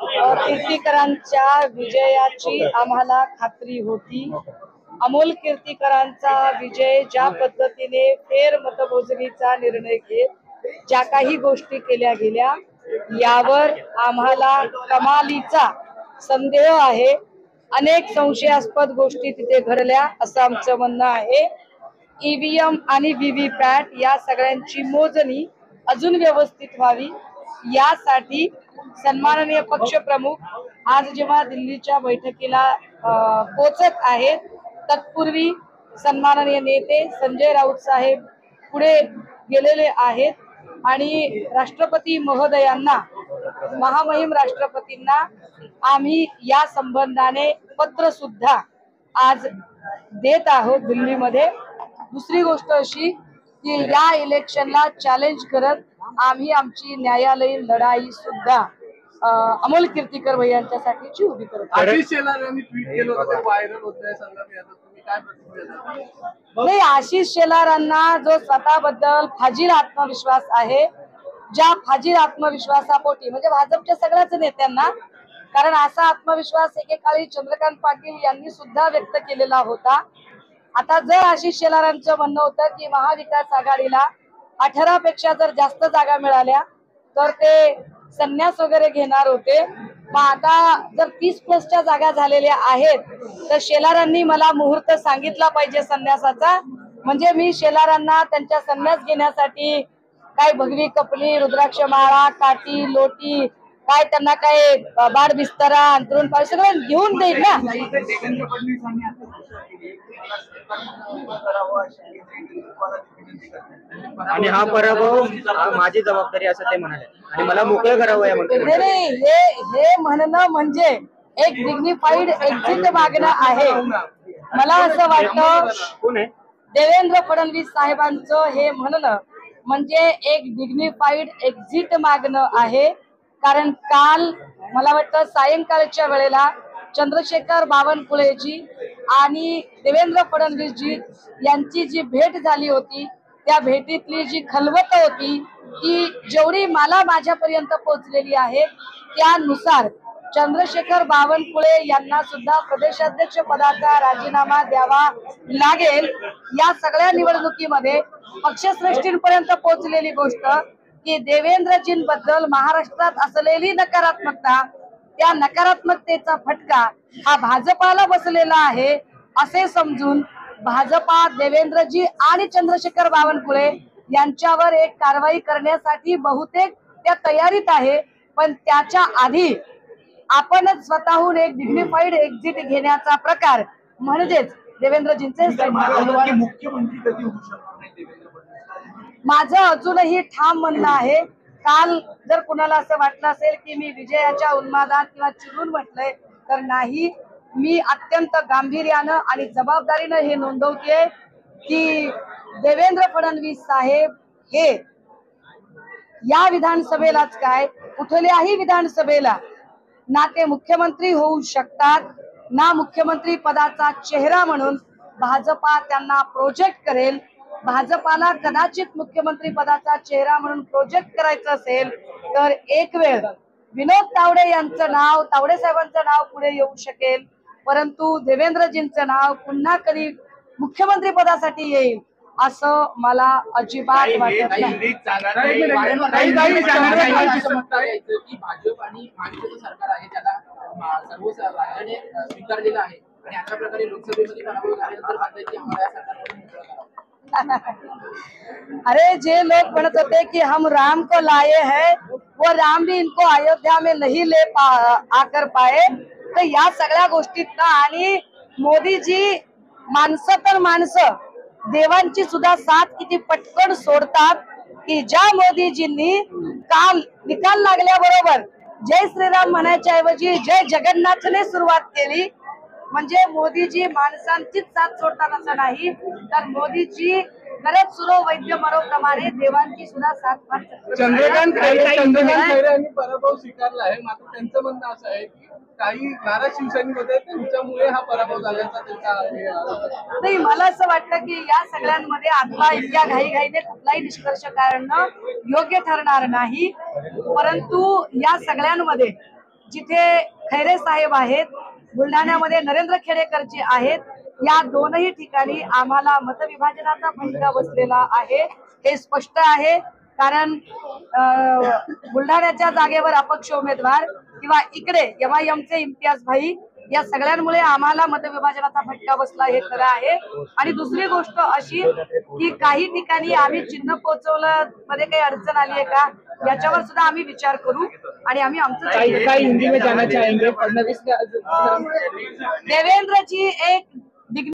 कीर्तीकरांच्या विजयाची आम्हाला खात्री होती। अमोल कीर्तीकरांचा विजय ज्या पद्धतीने फेर मतमोजणीचा निर्णय घेत ज्या काही गोष्टी केल्या गेल्या यावर आम्हाला कमालीचा संदेह आहे। अनेक संशयास्पद गोष्टी तिथे घडल्या असं आमचं म्हणणं आहे। ईव्हीएम आणि व्हीव्हीपॅट या सगळ्यांची मोजणी अजून व्यवस्थित व्हावी यासाठी सन्माननीय पक्षप्रमुख आज जेव्हा दिल्लीच्या बैठकीला पोहोचत आहेत तत्पूर्वी सन्माननीय नेते संजय राऊत साहेब पुढे गेलेले आहेत आणि राष्ट्रपती महोदयांना महामहिम राष्ट्रपतींना आम्ही या संबंधाने पत्र सुद्धा आज देत आहोत दिल्लीमध्ये। दुसरी गोष्ट अशी की या इलेक्शनला चॅलेंज करत आम्ही आमची न्यायालयीन लढाई सुद्धा अमोल कीर्तीकर भैयांच्यासाठीची उभी करतो। आशिष शेलार यांनी ट्विट केलं होतं ते व्हायरल होतंय संदर्भ याचा तुम्ही काय प्रतिक्रिया देता? नाही, आशिष शेलारांना जो स्वतःबद्दल फाजील आत्मविश्वास आहे, ज्या फाजील आत्मविश्वासापोटी म्हणजे भाजपच्या सगळ्याच नेत्यांना, कारण असा आत्मविश्वास एकेकाळी चंद्रकांत पाटील यांनी सुद्धा व्यक्त केलेला होता। आता जर आशिष शेलारांचं म्हणणं होतं की महाविकास आघाडीला 18 पेक्षा जर जास्त जागा मिळाल्या तर ते संन्यास वगैरे घेणार होते। मग आता जर 30+ जागा झालेल्या आहेत तर शेलारांनी मला मुहूर्त सांगितला पाहिजे संन्यासाचा, म्हणजे मी शेलारांना त्यांच्या संन्यास घेण्यासाठी काय भगवी कपली, रुद्राक्ष माळा, काठी, लोटी, काय त्यांना काय बाड बिस्तरा, अंतरून पाय सगळं घेऊन देईल ना। आणि हा पराभव माझी जबाबदारी असं ते म्हणाले आणि मला मोकळं करावं या नाही, हे म्हणणं म्हणजे एक डिग्निफाईड एक्झिट मागणं आहे। मला असं वाटतं देवेंद्र फडणवीस साहेबांचं हे म्हणणं म्हणजे एक डिग्निफाईड एक्झिट मागणं आहे। कारण काल मला वाटतं सायंकाळच्या वेळेला चंद्रशेखर बावनकुळेजी आणि देवेंद्र फडणवीसजी यांची जी भेट झाली होती त्या भेटीतली जी खलबत होती ती जेवढी मला माझ्यापर्यंत पोहोचलेली आहे त्यानुसार चंद्रशेखर बावनकुळे यांना सुद्धा प्रदेशाध्यक्ष पदाचा राजीनामा द्यावा लागेल। या सगळ्या निवडणुकीमध्ये पक्षश्रेष्ठींपर्यंत पोहोचलेली गोष्ट की देवेंद्रजींबद्दल महाराष्ट्रात असलेली नकारात्मकता, त्या नकारात्मकतेचा फटका हा भाजपाला बसलेला आहे असे समजून भाजपा देवेंद्रजी आणि चंद्रशेखर बावनकुळे यांच्यावर एक कारवाई करण्यासाठी बहुतेक त्या तयारीत आहे। पण त्याच्या आधी आपणच स्वतःहून एक डिग्निफाईड एक्झिट घेण्याचा प्रकार म्हणजेच देवेंद्रजींचे मुख्यमंत्री कधी होऊ शकणार नाही देवेंद्र फडणवीस? माझं अजूनही ठाम म्हणणं आहे। काल जर कुणाला असं वाटलं असेल की मी विजयाच्या उन्मादात किंवा चिडून म्हटलंय तर नाही, मी अत्यंत गांभीर्यानं आणि जबाबदारीनं हे नोंदवते की देवेंद्र फडणवीस साहेब हे या विधानसभेलाच काय कुठल्याही विधानसभेला ना ते मुख्यमंत्री होऊ शकतात, ना मुख्यमंत्री पदाचा चेहरा म्हणून भाजपा त्यांना प्रोजेक्ट करेल। भाजपाला कदाचित मुख्यमंत्री पदाचा चेहरा म्हणून प्रोजेक्ट करायचं असेल तर एक वेळ विनोद तावडे यांचं नाव, तावडे साहेबांचं नाव पुढे येऊ शकेल, परंतु देवेंद्रजींचं नाव पुन्हा कधी मुख्यमंत्री पदासाठी येईल असं मला अजिबात वाटत नाही। भाजप आणि महायुतीचं सरकार आहे त्याला सर्व राज्याने स्वीकारलेलं आहे आणि अशा प्रकारे लोकसभेमध्ये पराभव झाल्यानंतर बांधायची आम्हाला या सरकारने अरे जे लोग म्हणत होते कि हम राम को लाए हैं वो राम भी इनको अयोध्या में नहीं ले आकर पाए, तर या सगळ्या गोष्टीत आणि मोदीजी माणसं तर माणसं देवांची सुद्धा साथ किती पटकन सोडतात की ज्या मोदीजींनी काल निकाल लागल्याबरोबर जय श्रीराम म्हणायच्या ऐवजी जय जगन्नाथने सुरुवात केली, म्हणजे मोदीजी माणसांचीच साथ सोडतात असं नाही तर मोदीजी गरज सुरो वैद्य मरो प्रमाणे देवांची सुद्धा साथ। चंद्रकांत खैरे यांनी पराभव स्वीकारला आहे, मात्र त्यांचं म्हणणं असं आहे की काही नाराज शिवसेनेमध्ये त्यांच्यामुळे हा पराभव झाल्याचा त्यांचा नाही। मला असं वाटतं की या सगळ्यांमध्ये आता इतक्या घाईघाईने कुठलाही निष्कर्ष काढणं योग्य ठरणार नाही, परंतु या सगळ्यांमध्ये जिथे खैरे साहेब आहेत, बुलढाण्यामध्ये नरेंद्र खेडेकरजी आहेत, या दोनही ठिकाणी आम्हाला मतविभाजनाचा फटका बसलेला आहे हे स्पष्ट आहे. कारण बुलढाण्याच्या जागेवर अपक्ष उमेदवार किंवा इकडे MIMचे इम्तियाज भाई या सगळ्यांमुळे आम्हाला मतविभाजनाचा फटका बसला हे खरं आहे. आणि दुसरी गोष्ट अशी की काही ठिकाणी आम्ही चिन्ह पोहोचवलं मध्ये काही अडचण आली आहे का याच्यावर सुद्धा आम्ही विचार करू आणि आम्ही आमचं हिंदी में जाना चाहेंगे फडणवीस देवेंद्र जी एक